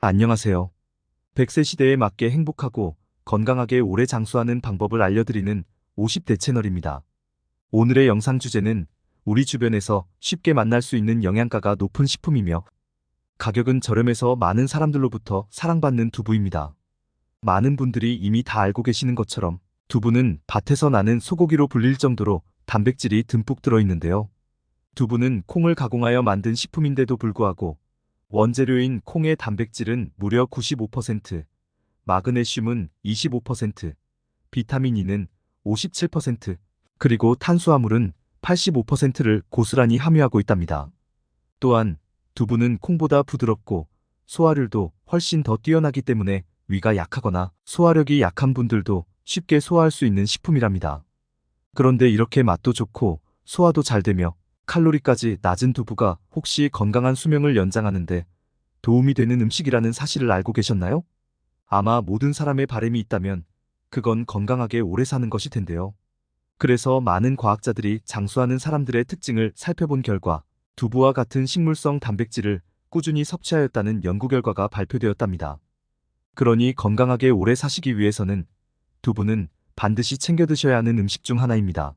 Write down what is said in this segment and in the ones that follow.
안녕하세요. 100세 시대에 맞게 행복하고 건강하게 오래 장수하는 방법을 알려드리는 50대 채널입니다. 오늘의 영상 주제는 우리 주변에서 쉽게 만날 수 있는 영양가가 높은 식품이며 가격은 저렴해서 많은 사람들로부터 사랑받는 두부입니다. 많은 분들이 이미 다 알고 계시는 것처럼 두부는 밭에서 나는 소고기로 불릴 정도로 단백질이 듬뿍 들어있는데요. 두부는 콩을 가공하여 만든 식품인데도 불구하고 원재료인 콩의 단백질은 무려 95%, 마그네슘은 25%, 비타민 E는 57%, 그리고 탄수화물은 85%를 고스란히 함유하고 있답니다. 또한 두부는 콩보다 부드럽고 소화율도 훨씬 더 뛰어나기 때문에 위가 약하거나 소화력이 약한 분들도 쉽게 소화할 수 있는 식품이랍니다. 그런데 이렇게 맛도 좋고 소화도 잘 되며 칼로리까지 낮은 두부가 혹시 건강한 수명을 연장하는데 도움이 되는 음식이라는 사실을 알고 계셨나요? 아마 모든 사람의 바람이 있다면 그건 건강하게 오래 사는 것일 텐데요. 그래서 많은 과학자들이 장수하는 사람들의 특징을 살펴본 결과 두부와 같은 식물성 단백질을 꾸준히 섭취하였다는 연구 결과가 발표되었답니다. 그러니 건강하게 오래 사시기 위해서는 두부는 반드시 챙겨 드셔야 하는 음식 중 하나입니다.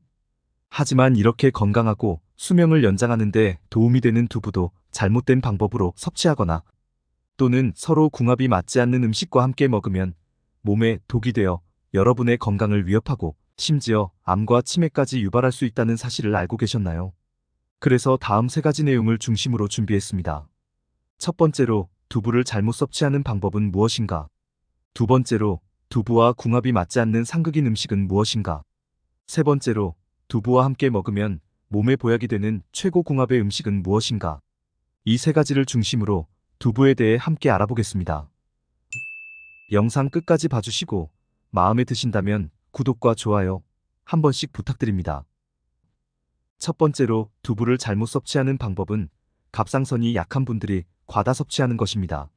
하지만 이렇게 건강하고 수명을 연장하는데 도움이 되는 두부도 잘못된 방법으로 섭취하거나 또는 서로 궁합이 맞지 않는 음식과 함께 먹으면 몸에 독이 되어 여러분의 건강을 위협하고 심지어 암과 치매까지 유발할 수 있다는 사실을 알고 계셨나요? 그래서 다음 세 가지 내용을 중심으로 준비했습니다. 첫 번째로 두부를 잘못 섭취하는 방법은 무엇인가? 두 번째로 두부와 궁합이 맞지 않는 상극인 음식은 무엇인가? 세 번째로 두부와 함께 먹으면 몸에 보약이 되는 최고 궁합의 음식은 무엇인가? 이 세 가지를 중심으로 두부에 대해 함께 알아보겠습니다. 영상 끝까지 봐주시고 마음에 드신다면 구독과 좋아요 한 번씩 부탁드립니다. 첫 번째로 두부를 잘못 섭취하는 방법은 갑상선이 약한 분들이 과다 섭취하는 것입니다.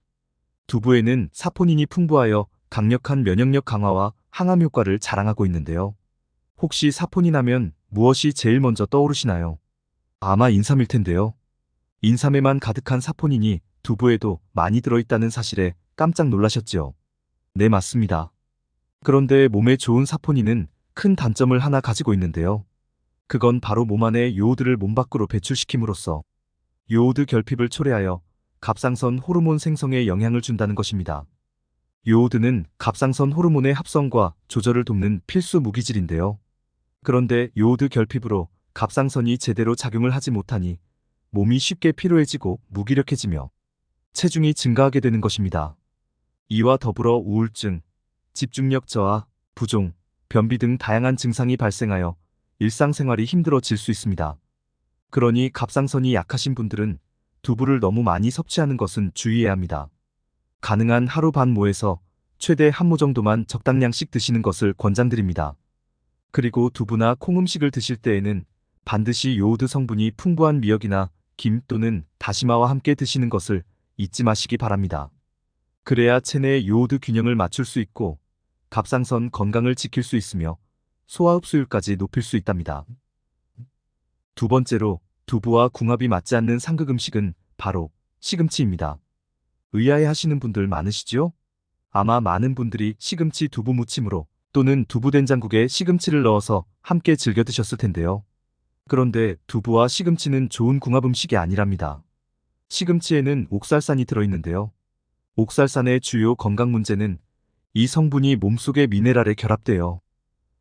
두부에는 사포닌이 풍부하여 강력한 면역력 강화와 항암 효과를 자랑하고 있는데요. 혹시 사포닌 하면 무엇이 제일 먼저 떠오르시나요? 아마 인삼일 텐데요. 인삼에만 가득한 사포닌이 두부에도 많이 들어있다는 사실에 깜짝 놀라셨지요? 네, 맞습니다. 그런데 몸에 좋은 사포닌은 큰 단점을 하나 가지고 있는데요. 그건 바로 몸 안에 요오드를 몸 밖으로 배출시킴으로써 요오드 결핍을 초래하여 갑상선 호르몬 생성에 영향을 준다는 것입니다. 요오드는 갑상선 호르몬의 합성과 조절을 돕는 필수 무기질인데요. 그런데 요오드 결핍으로 갑상선이 제대로 작용을 하지 못하니 몸이 쉽게 피로해지고 무기력해지며 체중이 증가하게 되는 것입니다. 이와 더불어 우울증, 집중력 저하, 부종, 변비 등 다양한 증상이 발생하여 일상생활이 힘들어질 수 있습니다. 그러니 갑상선이 약하신 분들은 두부를 너무 많이 섭취하는 것은 주의해야 합니다. 가능한 하루 반 모에서 최대 한 모 정도만 적당량씩 드시는 것을 권장드립니다. 그리고 두부나 콩 음식을 드실 때에는 반드시 요오드 성분이 풍부한 미역이나 김 또는 다시마와 함께 드시는 것을 잊지 마시기 바랍니다. 그래야 체내의 요오드 균형을 맞출 수 있고 갑상선 건강을 지킬 수 있으며 소화 흡수율까지 높일 수 있답니다. 두 번째로 두부와 궁합이 맞지 않는 상극 음식은 바로 시금치입니다. 의아해 하시는 분들 많으시죠? 아마 많은 분들이 시금치 두부 무침으로 또는 두부된장국에 시금치를 넣어서 함께 즐겨 드셨을 텐데요. 그런데 두부와 시금치는 좋은 궁합 음식이 아니랍니다. 시금치에는 옥살산이 들어있는데요. 옥살산의 주요 건강 문제는 이 성분이 몸속의 미네랄에 결합되어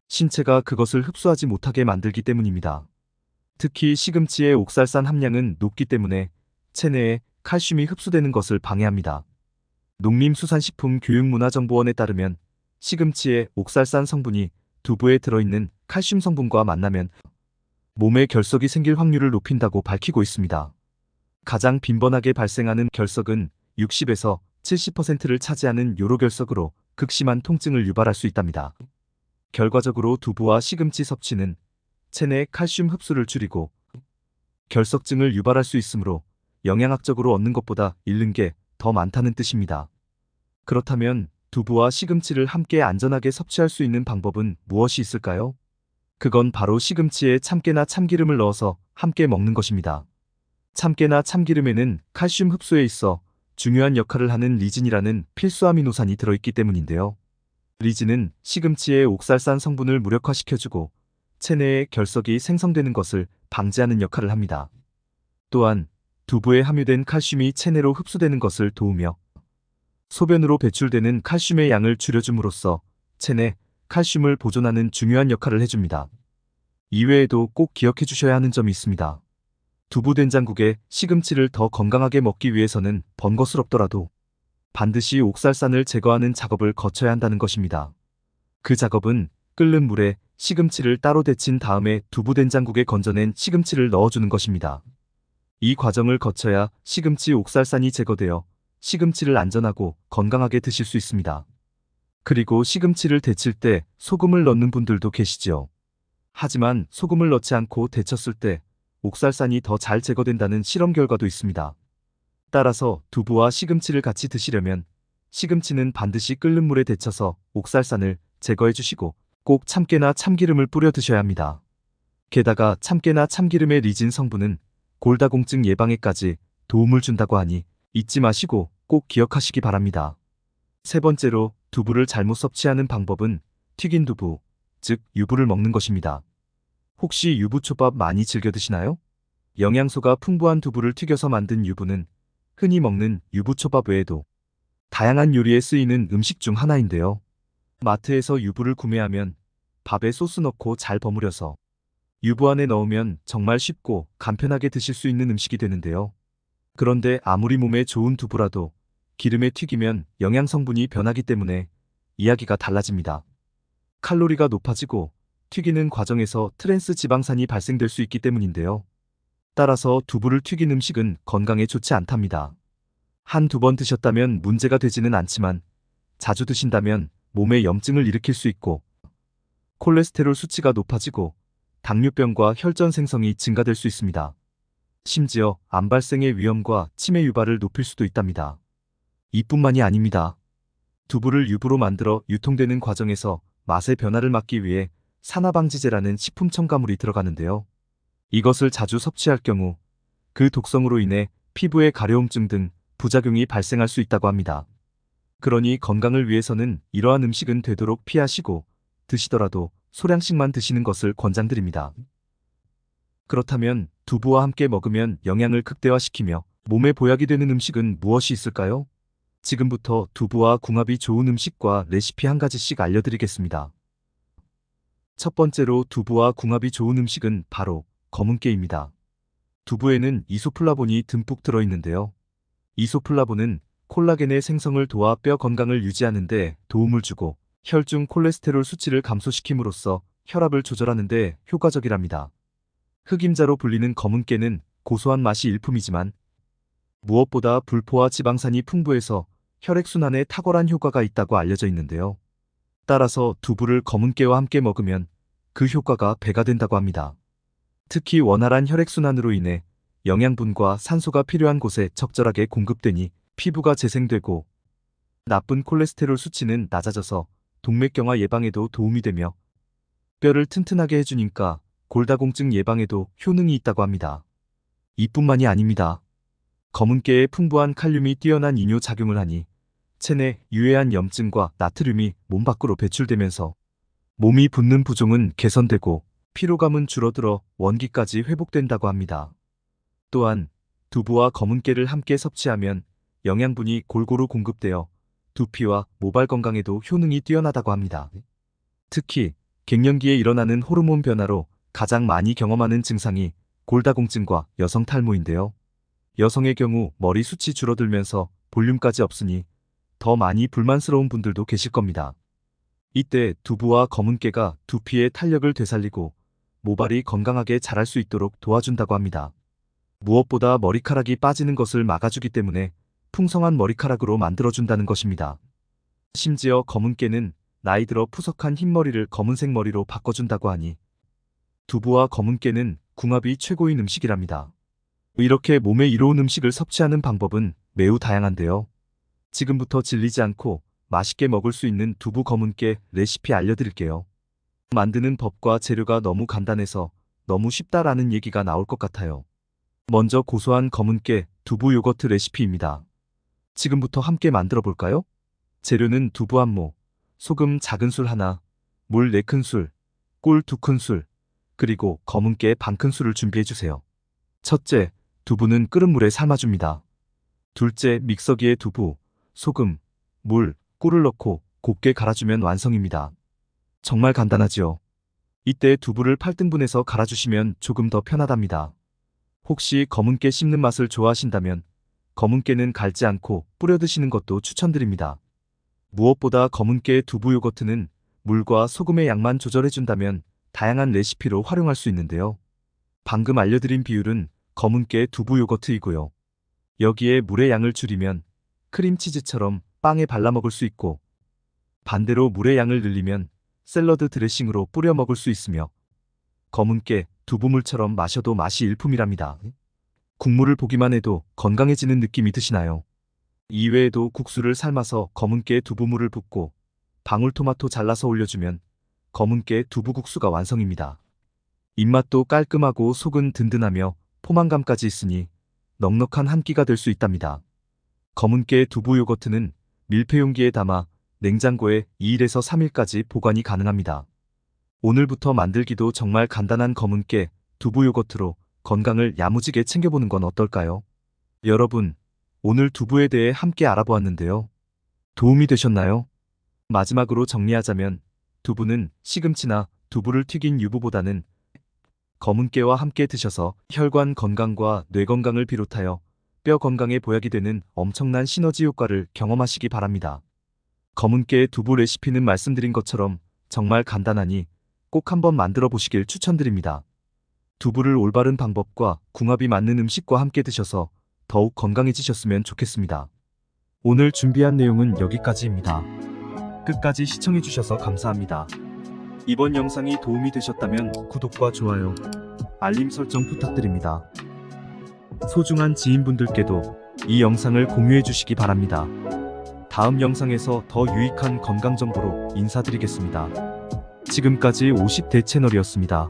신체가 그것을 흡수하지 못하게 만들기 때문입니다. 특히 시금치의 옥살산 함량은 높기 때문에 체내에 칼슘이 흡수되는 것을 방해합니다. 농림수산식품교육문화정보원에 따르면 시금치의 옥살산 성분이 두부에 들어있는 칼슘 성분과 만나면 몸에 결석이 생길 확률을 높인다고 밝히고 있습니다. 가장 빈번하게 발생하는 결석은 60에서 70%를 차지하는 요로결석으로 극심한 통증을 유발할 수 있답니다. 결과적으로 두부와 시금치 섭취는 체내 칼슘 흡수를 줄이고 결석증을 유발할 수 있으므로 영양학적으로 얻는 것보다 잃는 게 더 많다는 뜻입니다. 그렇다면 두부와 시금치를 함께 안전하게 섭취할 수 있는 방법은 무엇이 있을까요? 그건 바로 시금치에 참깨나 참기름을 넣어서 함께 먹는 것입니다. 참깨나 참기름에는 칼슘 흡수에 있어 중요한 역할을 하는 리진이라는 필수 아미노산이 들어있기 때문인데요. 리진은 시금치의 옥살산 성분을 무력화시켜주고 체내에 결석이 생성되는 것을 방지하는 역할을 합니다. 또한 두부에 함유된 칼슘이 체내로 흡수되는 것을 도우며 소변으로 배출되는 칼슘의 양을 줄여줌으로써 체내 칼슘을 보존하는 중요한 역할을 해줍니다. 이외에도 꼭 기억해 주셔야 하는 점이 있습니다. 두부 된장국에 시금치를 더 건강하게 먹기 위해서는 번거스럽더라도 반드시 옥살산을 제거하는 작업을 거쳐야 한다는 것입니다. 그 작업은 끓는 물에 시금치를 따로 데친 다음에 두부 된장국에 건져낸 시금치를 넣어주는 것입니다. 이 과정을 거쳐야 시금치 옥살산이 제거되어 시금치를 안전하고 건강하게 드실 수 있습니다. 그리고 시금치를 데칠 때 소금을 넣는 분들도 계시죠. 하지만 소금을 넣지 않고 데쳤을 때 옥살산이 더 잘 제거된다는 실험 결과도 있습니다. 따라서 두부와 시금치를 같이 드시려면 시금치는 반드시 끓는 물에 데쳐서 옥살산을 제거해 주시고 꼭 참깨나 참기름을 뿌려 드셔야 합니다. 게다가 참깨나 참기름의 리진 성분은 골다공증 예방에까지 도움을 준다고 하니 잊지 마시고 꼭 기억하시기 바랍니다. 세 번째로 두부를 잘못 섭취하는 방법은 튀긴 두부, 즉 유부를 먹는 것입니다. 혹시 유부초밥 많이 즐겨 드시나요? 영양소가 풍부한 두부를 튀겨서 만든 유부는 흔히 먹는 유부초밥 외에도 다양한 요리에 쓰이는 음식 중 하나인데요. 마트에서 유부를 구매하면 밥에 소스 넣고 잘 버무려서 유부 안에 넣으면 정말 쉽고 간편하게 드실 수 있는 음식이 되는데요. 그런데 아무리 몸에 좋은 두부라도 기름에 튀기면 영양 성분이 변하기 때문에 이야기가 달라집니다. 칼로리가 높아지고 튀기는 과정에서 트랜스 지방산이 발생될 수 있기 때문인데요. 따라서 두부를 튀긴 음식은 건강에 좋지 않답니다. 한두 번 드셨다면 문제가 되지는 않지만 자주 드신다면 몸에 염증을 일으킬 수 있고 콜레스테롤 수치가 높아지고 당뇨병과 혈전 생성이 증가될 수 있습니다. 심지어 암 발생의 위험과 치매 유발을 높일 수도 있답니다. 이뿐만이 아닙니다. 두부를 유부로 만들어 유통되는 과정에서 맛의 변화를 막기 위해 산화방지제라는 식품 첨가물이 들어가는데요. 이것을 자주 섭취할 경우 그 독성으로 인해 피부에 가려움증 등 부작용이 발생할 수 있다고 합니다. 그러니 건강을 위해서는 이러한 음식은 되도록 피하시고 드시더라도 소량씩만 드시는 것을 권장드립니다. 그렇다면 두부와 함께 먹으면 영양을 극대화시키며 몸에 보약이 되는 음식은 무엇이 있을까요? 지금부터 두부와 궁합이 좋은 음식과 레시피 한 가지씩 알려드리겠습니다. 첫 번째로 두부와 궁합이 좋은 음식은 바로 검은깨입니다. 두부에는 이소플라본이 듬뿍 들어있는데요. 이소플라본은 콜라겐의 생성을 도와 뼈 건강을 유지하는 데 도움을 주고 혈중 콜레스테롤 수치를 감소시킴으로써 혈압을 조절하는 데 효과적이랍니다. 흑임자로 불리는 검은깨는 고소한 맛이 일품이지만 무엇보다 불포화 지방산이 풍부해서 혈액순환에 탁월한 효과가 있다고 알려져 있는데요. 따라서 두부를 검은깨와 함께 먹으면 그 효과가 배가 된다고 합니다. 특히 원활한 혈액순환으로 인해 영양분과 산소가 필요한 곳에 적절하게 공급되니 피부가 재생되고 나쁜 콜레스테롤 수치는 낮아져서 동맥경화 예방에도 도움이 되며 뼈를 튼튼하게 해주니까 골다공증 예방에도 효능이 있다고 합니다. 이뿐만이 아닙니다. 검은깨에 풍부한 칼륨이 뛰어난 이뇨작용을 하니 체내 유해한 염증과 나트륨이 몸 밖으로 배출되면서 몸이 붓는 부종은 개선되고 피로감은 줄어들어 원기까지 회복된다고 합니다. 또한 두부와 검은깨를 함께 섭취하면 영양분이 골고루 공급되어 두피와 모발 건강에도 효능이 뛰어나다고 합니다. 특히 갱년기에 일어나는 호르몬 변화로 가장 많이 경험하는 증상이 골다공증과 여성 탈모인데요. 여성의 경우 머리 숱이 줄어들면서 볼륨까지 없으니 더 많이 불만스러운 분들도 계실 겁니다. 이때 두부와 검은깨가 두피의 탄력을 되살리고 모발이 건강하게 자랄 수 있도록 도와준다고 합니다. 무엇보다 머리카락이 빠지는 것을 막아주기 때문에 풍성한 머리카락으로 만들어준다는 것입니다. 심지어 검은깨는 나이 들어 푸석한 흰머리를 검은색 머리로 바꿔준다고 하니 두부와 검은깨는 궁합이 최고인 음식이랍니다. 이렇게 몸에 이로운 음식을 섭취하는 방법은 매우 다양한데요. 지금부터 질리지 않고 맛있게 먹을 수 있는 두부 검은깨 레시피 알려드릴게요. 만드는 법과 재료가 너무 간단해서 너무 쉽다라는 얘기가 나올 것 같아요. 먼저 고소한 검은깨 두부 요거트 레시피입니다. 지금부터 함께 만들어 볼까요? 재료는 두부 한 모, 소금 작은 술 하나, 물 4큰술, 꿀 2큰술, 그리고 검은 깨 반 큰술을 준비해 주세요. 첫째, 두부는 끓은 물에 삶아줍니다. 둘째, 믹서기에 두부, 소금, 물, 꿀을 넣고 곱게 갈아주면 완성입니다. 정말 간단하지요? 이때 두부를 8등분해서 갈아주시면 조금 더 편하답니다. 혹시 검은 깨 씹는 맛을 좋아하신다면 검은 깨는 갈지 않고 뿌려 드시는 것도 추천드립니다. 무엇보다 검은 깨 두부 요거트는 물과 소금의 양만 조절해준다면 다양한 레시피로 활용할 수 있는데요. 방금 알려드린 비율은 검은 깨 두부 요거트이고요. 여기에 물의 양을 줄이면 크림치즈처럼 빵에 발라 먹을 수 있고, 반대로 물의 양을 늘리면 샐러드 드레싱으로 뿌려 먹을 수 있으며, 검은 깨 두부물처럼 마셔도 맛이 일품이랍니다. 국물을 보기만 해도 건강해지는 느낌이 드시나요? 이외에도 국수를 삶아서 검은 깨 두부물을 붓고 방울토마토 잘라서 올려주면 검은 깨 두부국수가 완성입니다. 입맛도 깔끔하고 속은 든든하며 포만감까지 있으니 넉넉한 한 끼가 될 수 있답니다. 검은 깨 두부 요거트는 밀폐용기에 담아 냉장고에 2일에서 3일까지 보관이 가능합니다. 오늘부터 만들기도 정말 간단한 검은 깨 두부 요거트로 건강을 야무지게 챙겨보는 건 어떨까요? 여러분, 오늘 두부에 대해 함께 알아보았는데요. 도움이 되셨나요? 마지막으로 정리하자면 두부는 시금치나 두부를 튀긴 유부보다는 검은 깨와 함께 드셔서 혈관 건강과 뇌 건강을 비롯하여 뼈 건강에 보약이 되는 엄청난 시너지 효과를 경험하시기 바랍니다. 검은 깨 두부 레시피는 말씀드린 것처럼 정말 간단하니 꼭 한번 만들어 보시길 추천드립니다. 두부를 올바른 방법과 궁합이 맞는 음식과 함께 드셔서 더욱 건강해지셨으면 좋겠습니다. 오늘 준비한 내용은 여기까지입니다. 끝까지 시청해주셔서 감사합니다. 이번 영상이 도움이 되셨다면 구독과 좋아요, 알림 설정 부탁드립니다. 소중한 지인분들께도 이 영상을 공유해 주시기 바랍니다. 다음 영상에서 더 유익한 건강 정보로 인사드리겠습니다. 지금까지 50대 채널이었습니다.